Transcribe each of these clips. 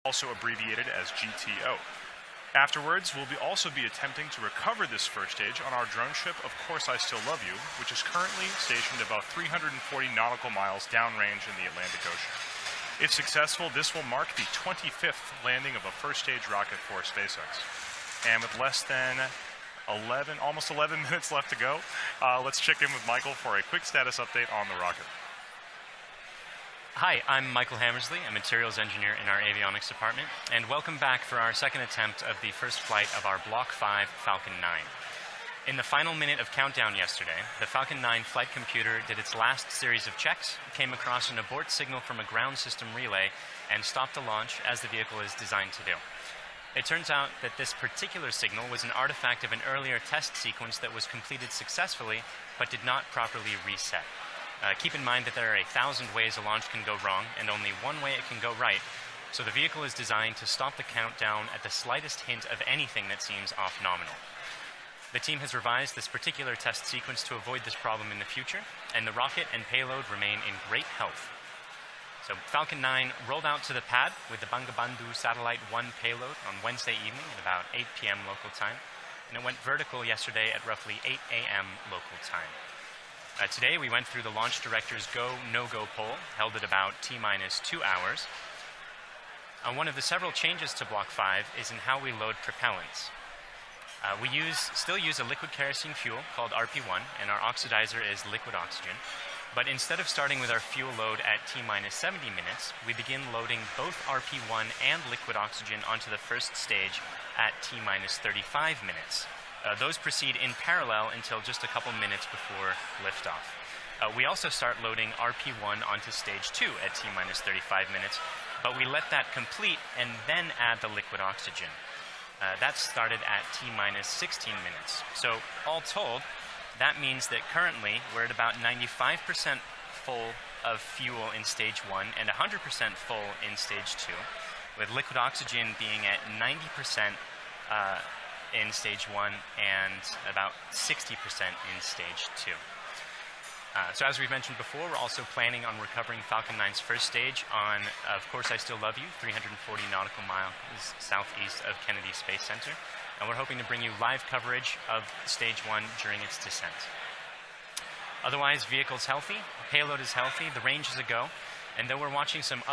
also abbreviated as GTO. Afterwards, we'll also be attempting to recover this first stage on our drone ship, Of Course I Still Love You, which is currently stationed about 340 nautical miles downrange in the Atlantic Ocean. If successful, this will mark the 25th landing of a first stage rocket for SpaceX. And with less than almost 11 minutes left to go, let's check in with Michael for a quick status update on the rocket. Hi, I'm Michael Hammersley, a materials engineer in our avionics department, and welcome back for our second attempt of the first flight of our Block 5 Falcon 9. In the final minute of countdown yesterday, the Falcon 9 flight computer did its last series of checks, came across an abort signal from a ground system relay, and stopped the launch as the vehicle is designed to do. It turns out that this particular signal was an artifact of an earlier test sequence that was completed successfully, but did not properly reset. Keep in mind that there are 1,000 ways a launch can go wrong, and only one way it can go right, so the vehicle is designed to stop the countdown at the slightest hint of anything that seems off nominal. The team has revised this particular test sequence to avoid this problem in the future, and the rocket and payload remain in great health. So Falcon 9 rolled out to the pad with the Bangabandhu Satellite 1 payload on Wednesday evening at about 8 p.m. local time, and it went vertical yesterday at roughly 8 a.m. local time. Today, we went through the launch director's go, no-go poll, held at about T-minus 2 hours. One of the several changes to Block 5 is in how we load propellants. We still use a liquid kerosene fuel called RP1, and our oxidizer is liquid oxygen. But instead of starting with our fuel load at T-minus 70 minutes, we begin loading both RP1 and liquid oxygen onto the first stage at T-minus 35 minutes. Those proceed in parallel until just a couple minutes before liftoff. We also start loading RP1 onto stage 2 at T-minus 35 minutes, but we let that complete and then add the liquid oxygen. That started at T-minus 16 minutes. So all told, that means that currently we're at about 95% full of fuel in stage 1 and 100% full in stage 2, with liquid oxygen being at 90% in stage 1 and about 60% in stage 2. So as we've mentioned before, we're also planning on recovering Falcon 9's first stage on Of Course I Still Love You, 340 nautical miles southeast of Kennedy Space Center. And we're hoping to bring you live coverage of stage 1 during its descent. Otherwise, vehicle's healthy, payload is healthy, the range is a go, and though we're watching some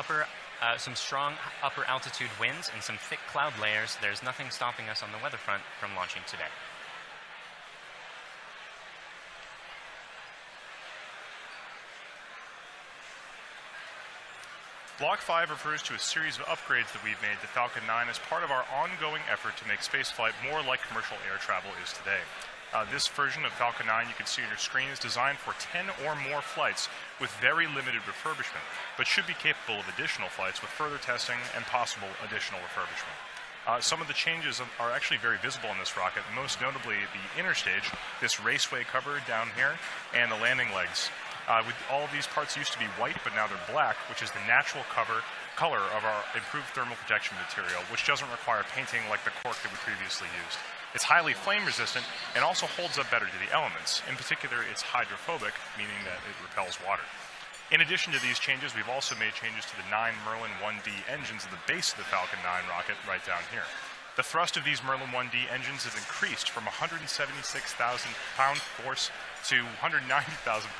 strong upper altitude winds and some thick cloud layers, there's nothing stopping us on the weather front from launching today. Block 5 refers to a series of upgrades that we've made to Falcon 9 as part of our ongoing effort to make spaceflight more like commercial air travel is today. This version of Falcon 9 you can see on your screen is designed for 10 or more flights with very limited refurbishment, but should be capable of additional flights with further testing and possible additional refurbishment. Some of the changes are actually very visible in this rocket, most notably the inner stage, this raceway cover down here, and the landing legs. All of these parts used to be white, but now they're black, which is the natural color of our improved thermal protection material, which doesn't require painting like the cork that we previously used. It's highly flame resistant and also holds up better to the elements. In particular, it's hydrophobic, meaning that it repels water. In addition to these changes, we've also made changes to the 9 Merlin 1D engines at the base of the Falcon 9 rocket right down here. The thrust of these Merlin 1D engines has increased from 176,000 pound force to 190,000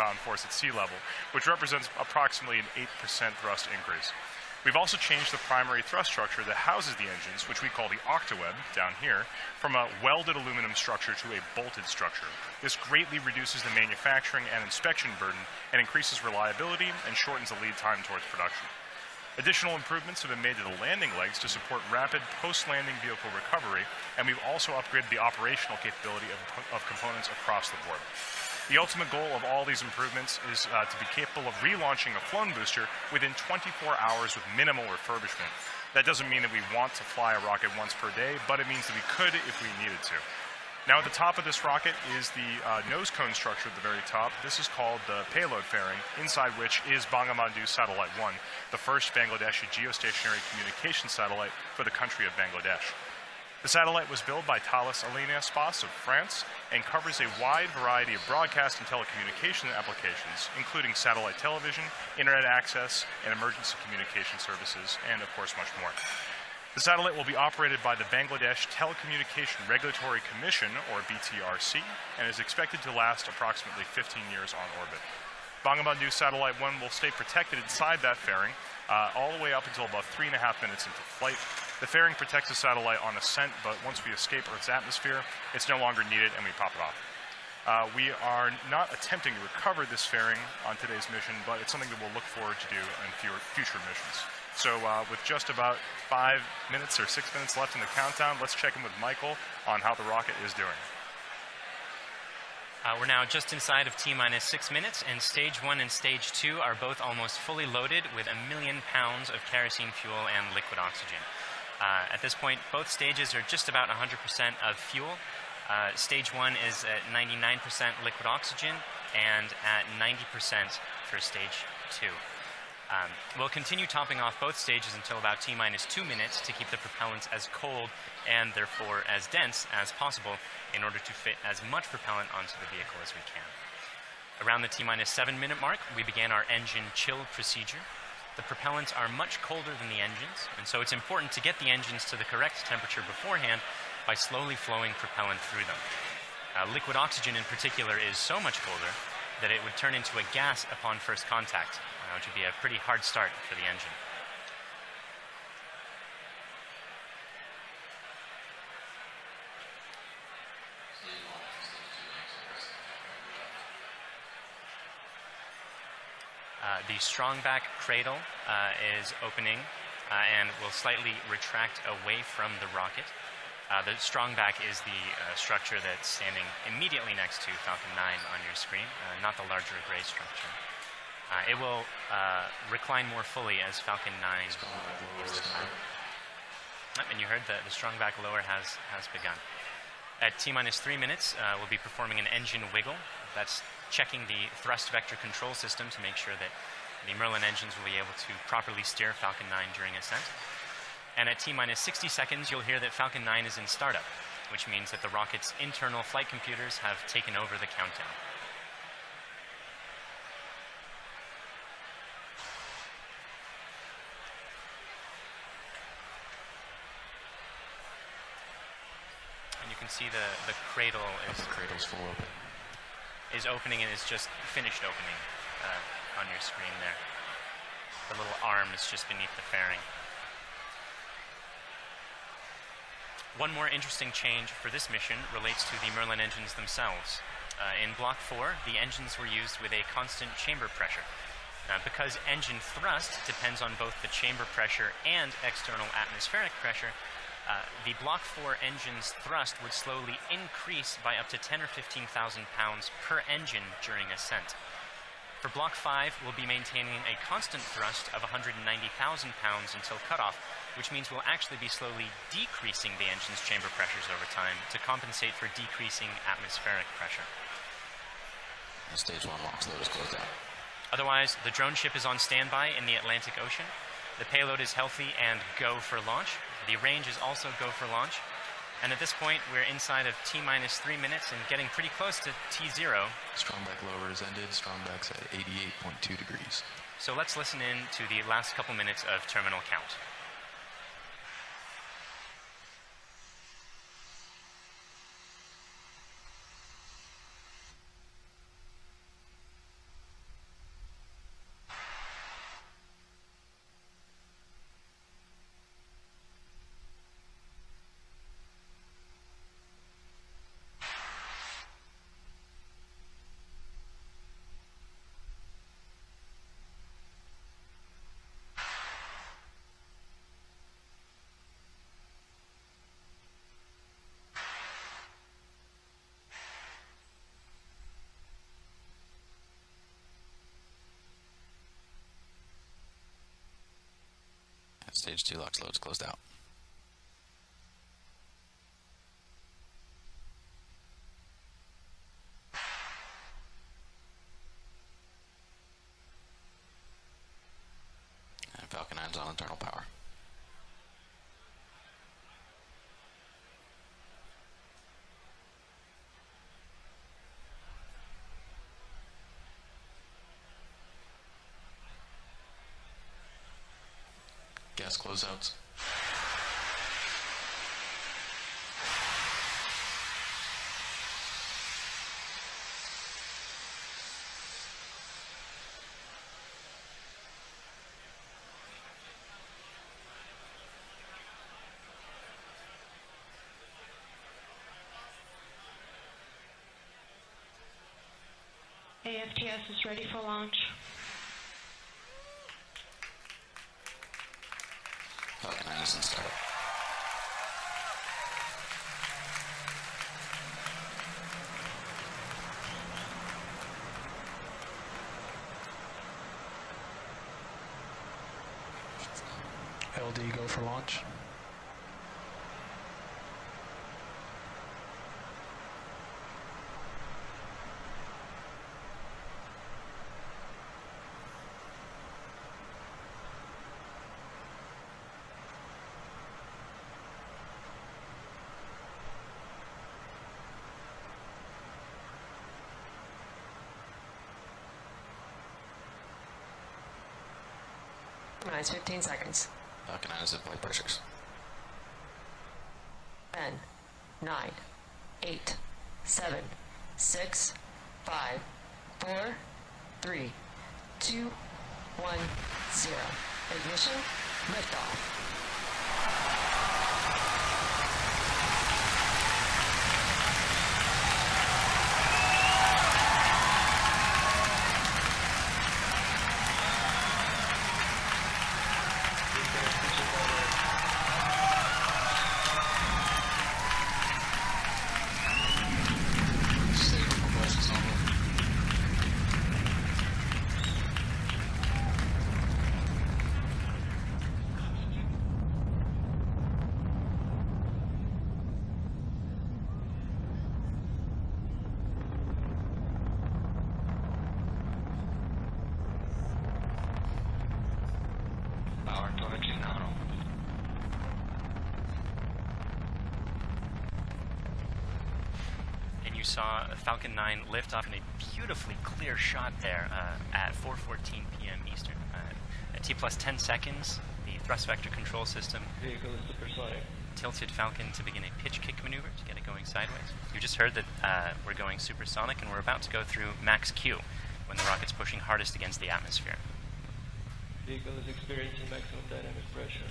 pound force at sea level, which represents approximately an 8% thrust increase. We've also changed the primary thrust structure that houses the engines, which we call the octaweb down here, from a welded aluminum structure to a bolted structure. This greatly reduces the manufacturing and inspection burden and increases reliability and shortens the lead time towards production. Additional improvements have been made to the landing legs to support rapid post-landing vehicle recovery, and we've also upgraded the operational capability of components across the board. The ultimate goal of all these improvements is to be capable of relaunching a flown booster within 24 hours with minimal refurbishment. That doesn't mean that we want to fly a rocket once per day, but it means that we could if we needed to. Now at the top of this rocket is the nose cone structure at the very top. This is called the payload fairing, inside which is Bangabandhu Satellite 1, the first Bangladeshi geostationary communication satellite for the country of Bangladesh. The satellite was built by Thales Alenia Space of France and covers a wide variety of broadcast and telecommunication applications, including satellite television, internet access, and emergency communication services, and of course much more. The satellite will be operated by the Bangladesh Telecommunication Regulatory Commission, or BTRC, and is expected to last approximately 15 years on orbit. Bangabandhu Satellite 1 will stay protected inside that fairing all the way up until about 3.5 minutes into flight. The fairing protects the satellite on ascent, but once we escape Earth's atmosphere, it's no longer needed and we pop it off. We are not attempting to recover this fairing on today's mission, but it's something that we'll look forward to do in future missions. So with just about 5 minutes or 6 minutes left in the countdown, let's check in with Michael on how the rocket is doing. We're now just inside of T-minus 6 minutes, and Stage 1 and Stage 2 are both almost fully loaded with 1 million pounds of kerosene fuel and liquid oxygen. At this point, both stages are just about 100% of fuel. Stage 1 is at 99% liquid oxygen and at 90% for Stage 2. We'll continue topping off both stages until about T-minus 2 minutes to keep the propellants as cold and therefore as dense as possible in order to fit as much propellant onto the vehicle as we can. Around the T-minus 7 minute mark, we began our engine chill procedure. The propellants are much colder than the engines, and so it's important to get the engines to the correct temperature beforehand by slowly flowing propellant through them. Liquid oxygen in particular is so much colder that it would turn into a gas upon first contact, which would be a pretty hard start for the engine. The strongback cradle is opening and will slightly retract away from the rocket. The strongback is the structure that's standing immediately next to Falcon 9 on your screen, not the larger gray structure. It will recline more fully as Falcon 9 is time. And you heard the strongback lower has begun. At T-minus 3 minutes, we'll be performing an engine wiggle. That's checking the thrust vector control system to make sure that the Merlin engines will be able to properly steer Falcon 9 during ascent. And at T-minus 60 seconds, you'll hear that Falcon 9 is in startup, which means that the rocket's internal flight computers have taken over the countdown. And you can see the cradle is... The cradle's full open. Is opening and is just finished opening on your screen there. The little arm is just beneath the fairing. One more interesting change for this mission relates to the Merlin engines themselves. In Block 4, the engines were used with a constant chamber pressure. Because engine thrust depends on both the chamber pressure and external atmospheric pressure, the Block 4 engine's thrust would slowly increase by up to 10 or 15,000 pounds per engine during ascent. For Block 5, we'll be maintaining a constant thrust of 190,000 pounds until cutoff, which means we'll actually be slowly decreasing the engine's chamber pressures over time to compensate for decreasing atmospheric pressure. The Stage 1 launch load is closed out. Otherwise, the drone ship is on standby in the Atlantic Ocean. The payload is healthy and go for launch. The range is also go for launch. And at this point, we're inside of T-minus 3 minutes and getting pretty close to T0. Strongback lower is ended. Strongback's at 88.2 degrees. So let's listen in to the last couple minutes of terminal count. Stage 2 LOX load's closed out. And Falcon 9's on internal power. Gas closeouts. STS is ready for launch. Falcon 9 is in startup. LD, go for launch. Minus 15 seconds. Falcon 9 is at flight pressures. 10, 9, 8, 7, 6, 5, 4, 3, 2, 1, 0. Ignition, liftoff. Power torch nominal. And you saw Falcon 9 lift off in a beautifully clear shot there at 4:14 p.m. Eastern. At T plus 10 seconds, the thrust vector control system Vehicle is supersonic. tilted Falcon to begin a pitch kick maneuver to get it going sideways. You just heard that we're going supersonic, and we're about to go through max Q when the rocket's pushing hardest against the atmosphere. Vehicle is experiencing maximum dynamic pressure.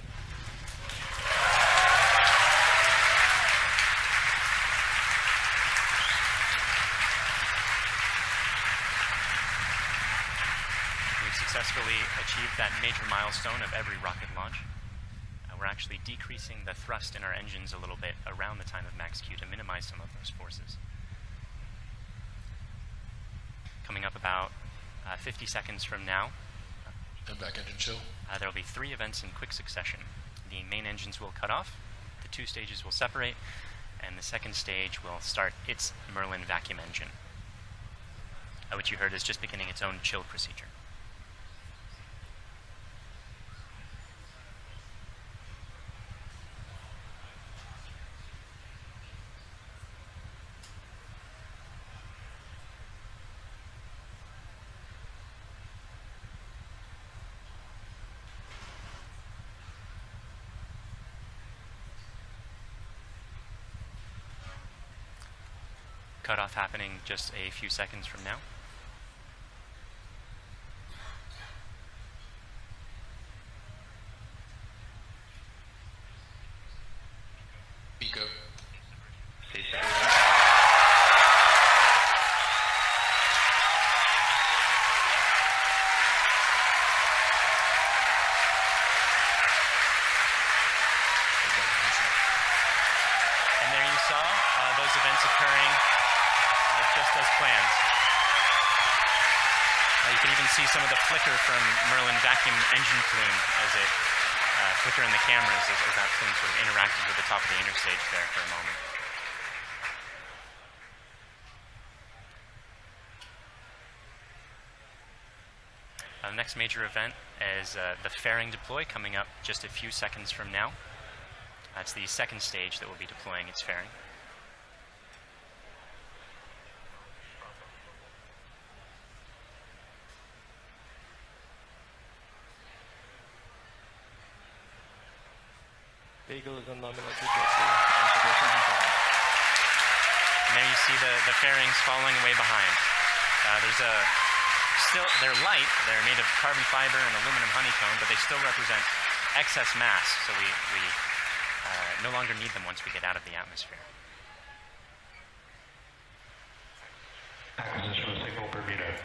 We've successfully achieved that major milestone of every rocket launch. We're actually decreasing the thrust in our engines a little bit around the time of max Q to minimize some of those forces. Coming up about 50 seconds from now, And back engine chill. there will be 3 events in quick succession. The main engines will cut off, the 2 stages will separate, and the second stage will start its Merlin vacuum engine, which you heard is just beginning its own chill procedure. Cutoff happening just a few seconds from now. Pico. And there you saw those events occurring just as planned. You can even see some of the flicker from Merlin vacuum engine plume as it flicker in the cameras as that plume sort of interacted with the top of the interstage there for a moment. The next major event is the fairing deploy coming up just a few seconds from now. That's the second stage that will be deploying its fairing. Vehicle is on nominal trajectory. And there you see the fairings falling away behind. They're light, they're made of carbon fiber and aluminum honeycomb, but they still represent excess mass, so we no longer need them once we get out of the atmosphere. Acquisition of signal Bermuda.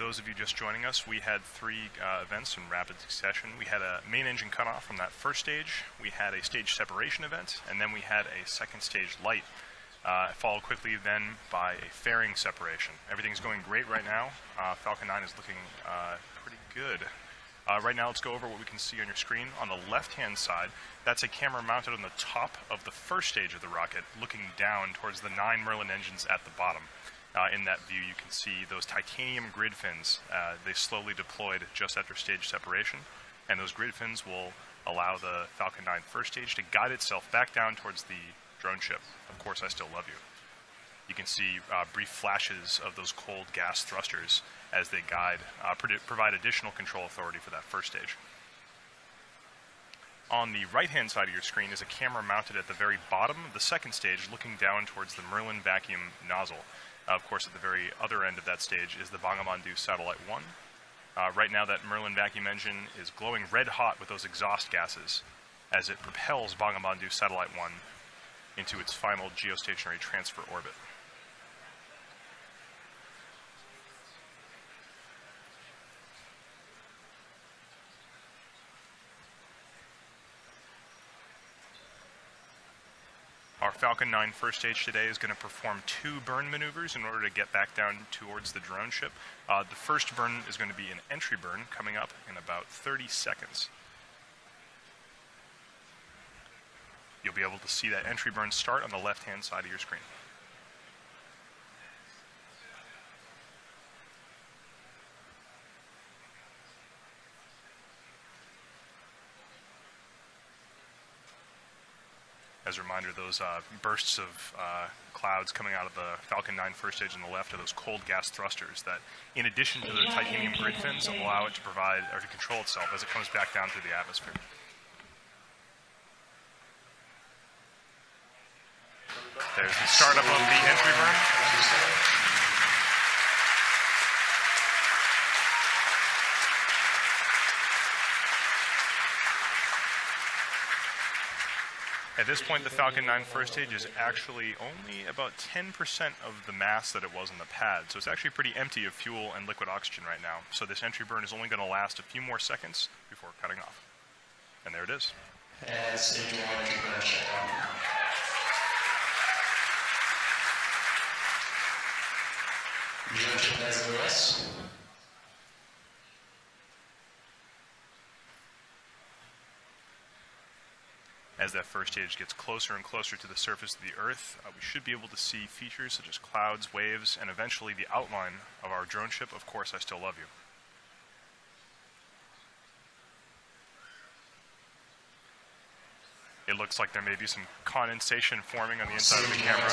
those of you just joining us, we had three events in rapid succession. We had a main engine cutoff from that first stage, we had a stage separation event, and then we had a second stage light, followed quickly then by a fairing separation. Everything's going great right now. Falcon 9 is looking pretty good. Right now, let's go over what we can see on your screen. On the left-hand side, that's a camera mounted on the top of the first stage of the rocket, looking down towards the 9 Merlin engines at the bottom. In that view, you can see those titanium grid fins. They slowly deployed just after stage separation, and those grid fins will allow the Falcon 9 first stage to guide itself back down towards the drone ship. Of course, I still love you. You can see brief flashes of those cold gas thrusters as they guide, provide additional control authority for that first stage. On the right-hand side of your screen is a camera mounted at the very bottom of the second stage, looking down towards the Merlin vacuum nozzle. Of course, at the very other end of that stage is the Bangabandhu Satellite 1. Right now, that Merlin vacuum engine is glowing red hot with those exhaust gases as it propels Bangabandhu Satellite 1 into its final geostationary transfer orbit. Our Falcon 9 first stage today is going to perform 2 burn maneuvers in order to get back down towards the drone ship. The first burn is going to be an entry burn coming up in about 30 seconds. You'll be able to see that entry burn start on the left-hand side of your screen. As a reminder, those bursts of clouds coming out of the Falcon 9 first stage on the left are those cold gas thrusters that, in addition to the titanium grid fins, allow it to provide or to control itself as it comes back down through the atmosphere. There's the startup of the entry burn. At this point, the Falcon 9 first stage is actually only about 10% of the mass that it was on the pad, so it's actually pretty empty of fuel and liquid oxygen right now. So this entry burn is only going to last a few more seconds before cutting off. And there it is. And stage 1 entry burn shutdown. Drone ship has OS. As that first stage gets closer and closer to the surface of the Earth, we should be able to see features such as clouds, waves, and eventually the outline of our drone ship. Of course, I still love you. It looks like there may be some condensation forming on the inside of the camera,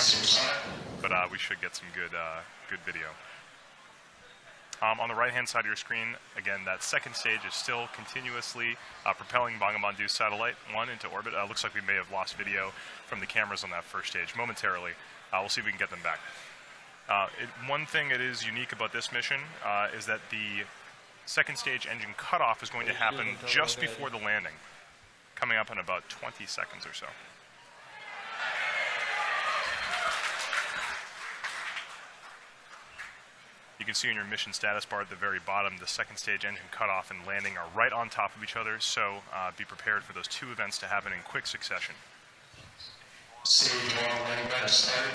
but we should get some good video. On the right-hand side of your screen, again, that second stage is still continuously propelling Bangabandhu Satellite 1 into orbit. Looks like we may have lost video from the cameras on that first stage momentarily. We'll see if we can get them back. One thing that is unique about this mission is that the second stage engine cutoff is going to happen just before the landing, coming up in about 20 seconds or so. You can see in your mission status bar at the very bottom, the second stage engine cutoff and landing are right on top of each other, so be prepared for those 2 events to happen in quick succession. Stage 1 landing pad started.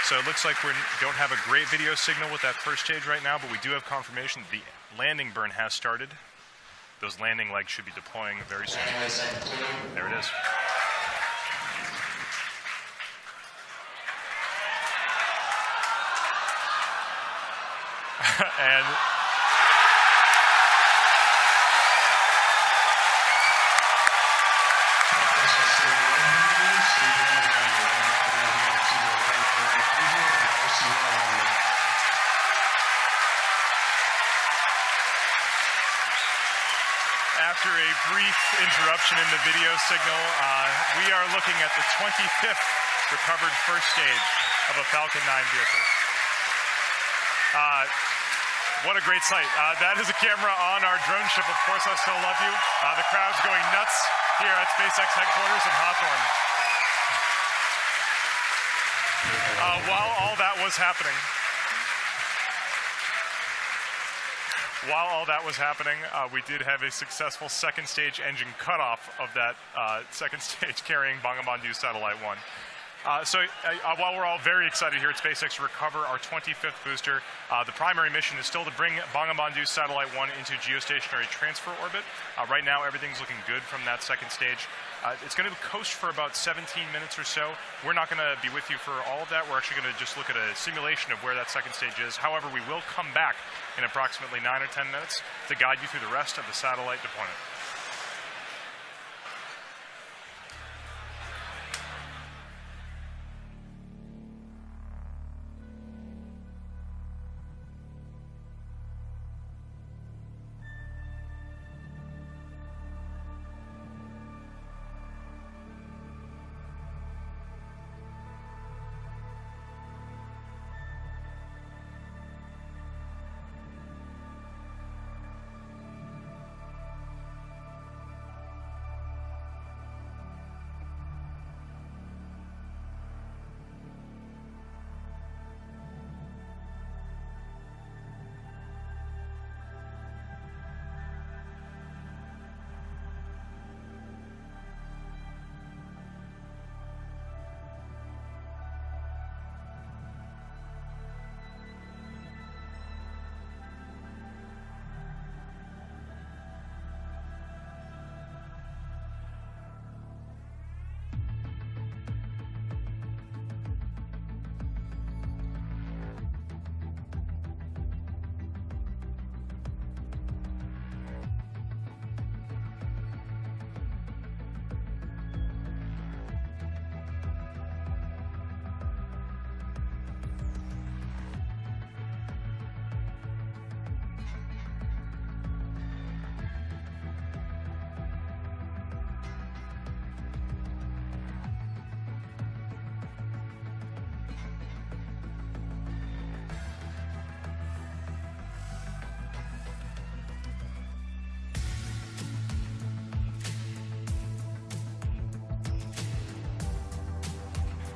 So it looks like we don't have a great video signal with that first stage right now, but we do have confirmation that the landing burn has started. Those landing legs should be deploying very soon. There it is. And after a brief interruption in the video signal, we are looking at the 25th recovered first stage of a Falcon 9 vehicle. What a great sight. That is a camera on our drone ship. Of course, I still love you. The crowd's going nuts here at SpaceX headquarters in Hawthorne. While all that was happening, we did have a successful second stage engine cutoff of that second stage carrying Bangabandhu Satellite 1. While we're all very excited here at SpaceX to recover our 25th booster, the primary mission is still to bring Bangabandhu Satellite 1 into geostationary transfer orbit. Right now, everything's looking good from that second stage. It's going to coast for about 17 minutes or so. We're not going to be with you for all of that. We're actually going to just look at a simulation of where that second stage is. However, we will come back in approximately 9 or 10 minutes to guide you through the rest of the satellite deployment.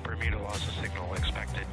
Bermuda loss of signal expected.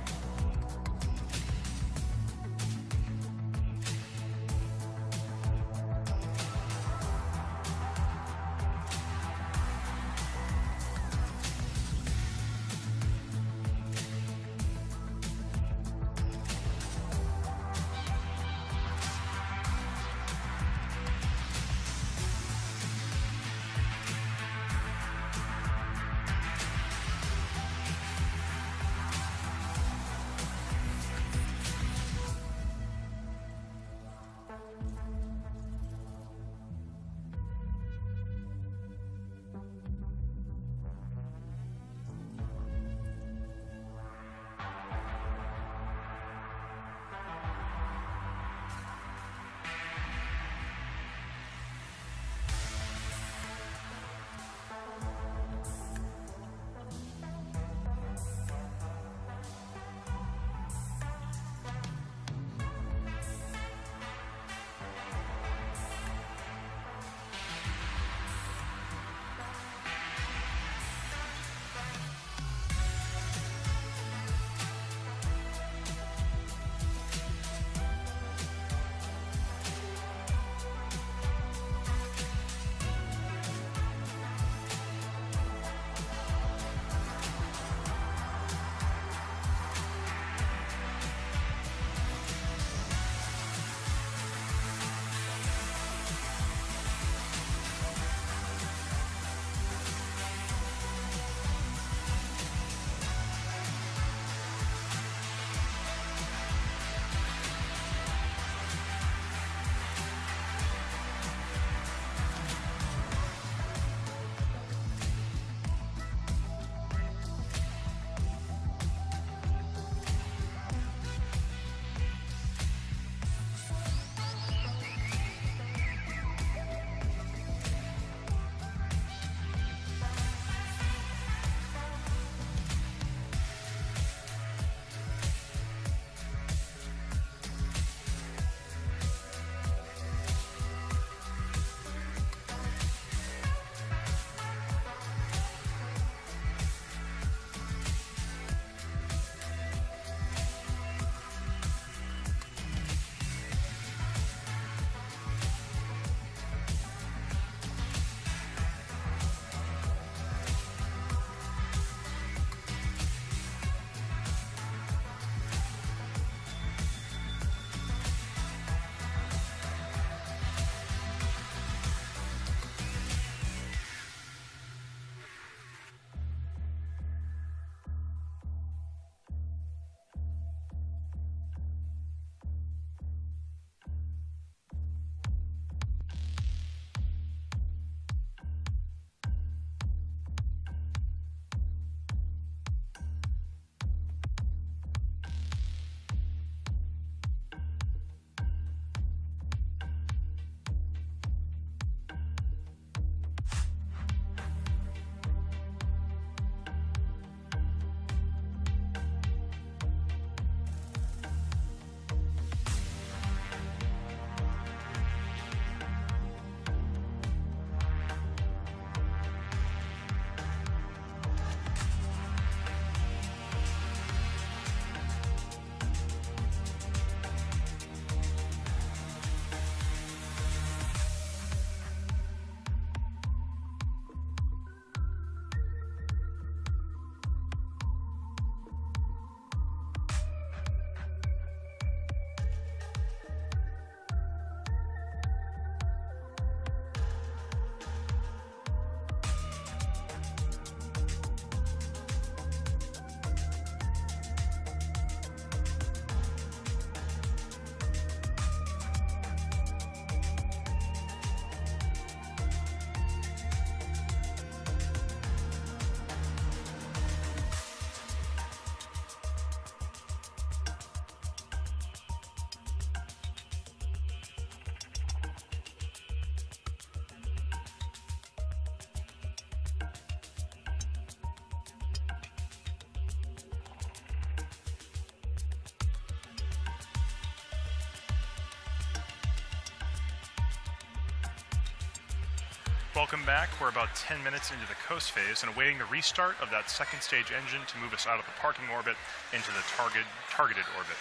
Welcome back. We're about 10 minutes into the coast phase and awaiting the restart of that second stage engine to move us out of the parking orbit into the targeted orbit.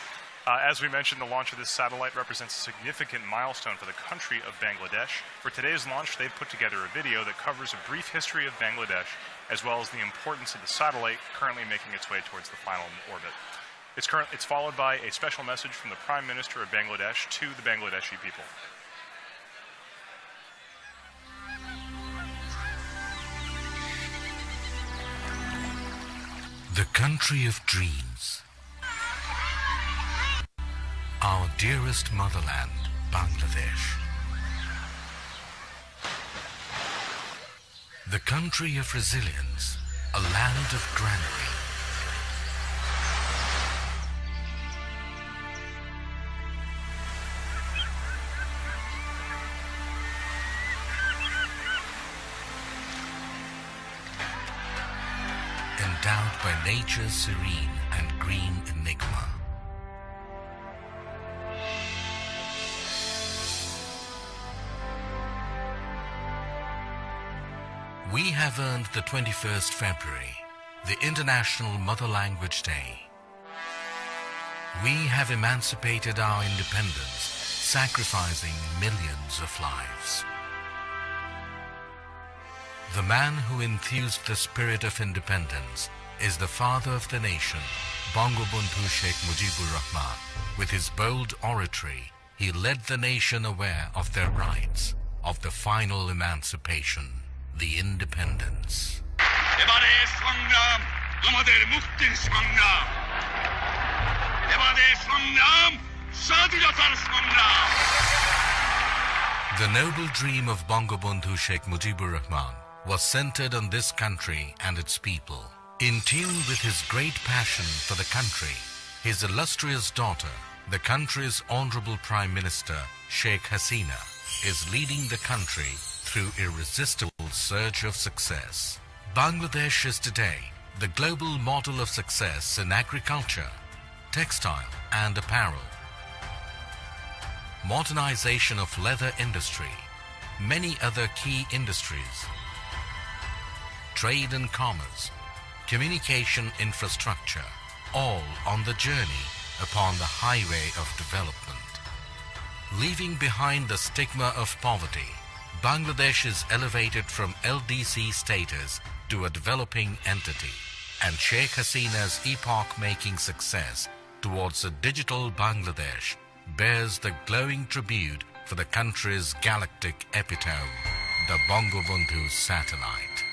As we mentioned, the launch of this satellite represents a significant milestone for the country of Bangladesh. For today's launch, they've put together a video that covers a brief history of Bangladesh, as well as the importance of the satellite currently making its way towards the final orbit. It's followed by a special message from the Prime Minister of Bangladesh to the Bangladeshi people. The country of dreams. Our dearest motherland, Bangladesh. The country of resilience, a land of granary. Endowed by nature's serene and green enigma. We have earned the 21st February, the International Mother Language Day. We have emancipated our independence, sacrificing millions of lives. The man who enthused the spirit of independence is the father of the nation, Bangabandhu Sheikh Mujibur Rahman. With his bold oratory, he led the nation aware of their rights, of the final emancipation, the independence. The noble dream of Bangabandhu Sheikh Mujibur Rahman was centered on this country and its people. In tune with his great passion for the country, his illustrious daughter, the country's Honorable Prime Minister, Sheikh Hasina, is leading the country through irresistible surge of success. Bangladesh is today the global model of success in agriculture, textile and apparel, modernization of leather industry, many other key industries, trade and commerce, communication infrastructure, all on the journey upon the highway of development. Leaving behind the stigma of poverty, Bangladesh is elevated from LDC status to a developing entity, and Sheikh Hasina's epoch-making success towards a digital Bangladesh bears the glowing tribute for the country's galactic epitome, the Bangabandhu satellite.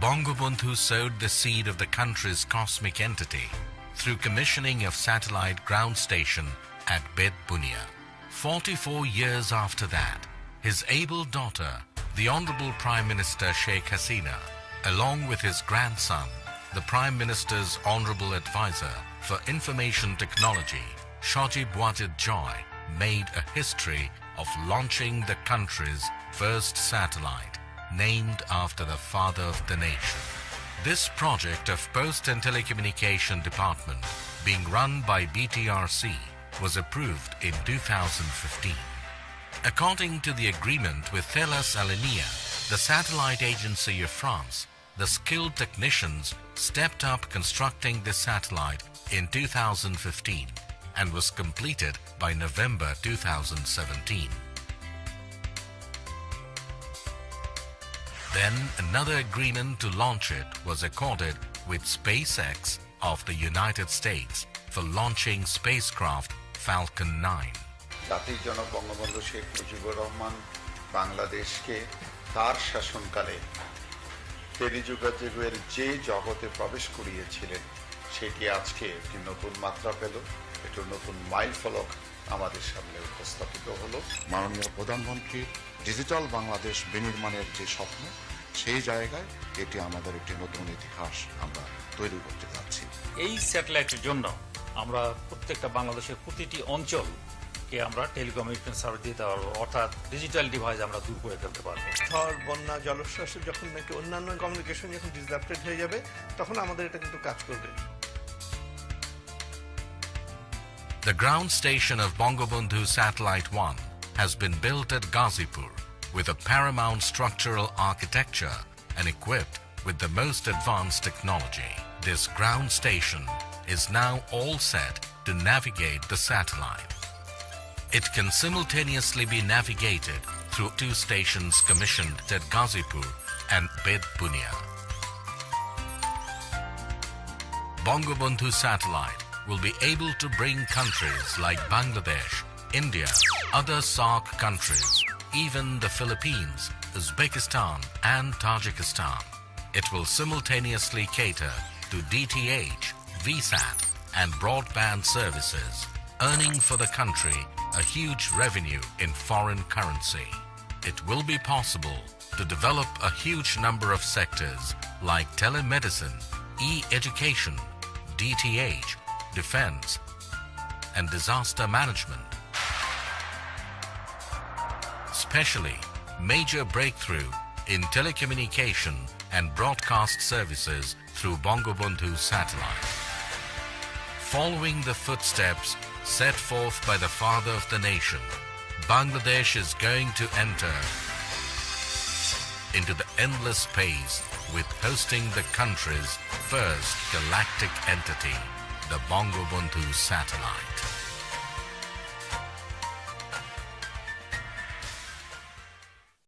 Bangabandhu sowed the seed of the country's cosmic entity through commissioning of satellite ground station at Bed Bunia. 44 years after that, his able daughter, the Honorable Prime Minister Sheikh Hasina, along with his grandson, the Prime Minister's Honorable Advisor for Information Technology, Shajib Wajid Joy, made a history of launching the country's first satellite, named after the father of the nation. This project of Post and Telecommunication Department, being run by BTRC, was approved in 2015. According to the agreement with Thales Alenia, the satellite agency of France, the skilled technicians stepped up constructing this satellite in 2015 and was completed by November 2017. Then another agreement to launch it was accorded with SpaceX of the United States for launching spacecraft Falcon 9. জাতির জনক বঙ্গবন্ধু শেখ মুজিবুর রহমান বাংলাদেশকে তার শাসনকালে টেলিযোগাযোগের যে জগতে প্রবেশ করিয়েছিলেন সেটি আজকে একটি নতুন মাত্রা পেল, একটি নতুন মাইলফলক আমাদের সামনে উপস্থাপিত হলো। মাননীয় প্রধানমন্ত্রী ডিজিটাল বাংলাদেশ বিনির্মাণের যে স্বপ্ন, সেই জায়গায় এটি আমাদের একটি নতুন ইতিহাস আমরা তৈরি করতে যাচ্ছি। এই স্যাটেলাইটের জন্য আমরা প্রত্যেকটা বাংলাদেশের প্রতিটি অঞ্চলকে আমরা টেলিকমিউনিকেশন সার্ভিস দিতে পারবো, অর্থাৎ ডিজিটাল ডিভাইস আমরা দূর করে ফেলতে পারবো। ঝড়, বন্যা, জলোচ্ছ্বাসে যখন নাকি অন্যান্য কমিউনিকেশন যখন ডিসরাপ্টেড হয়ে যাবে, তখন আমাদের এটা কিন্তু কাজ করবে। The ground station of Bangabandhu Satellite 1 has been built at Ghazipur with a paramount structural architecture and equipped with the most advanced technology. This ground station is now all set to navigate the satellite. It can simultaneously be navigated through 2 stations commissioned at Ghazipur and Bed Bunia. Bangabandhu satellite will be able to bring countries like Bangladesh, India, other SAARC countries, even the Philippines, Uzbekistan and Tajikistan. It will simultaneously cater to DTH, VSAT and broadband services, earning for the country a huge revenue in foreign currency. It will be possible to develop a huge number of sectors like telemedicine, e-education, DTH, defense, and disaster management. Especially major breakthrough in telecommunication and broadcast services through Bangabandhu satellite. Following the footsteps set forth by the father of the nation, Bangladesh is going to enter into the endless space with hosting the country's first galactic entity, the Bangabandhu satellite.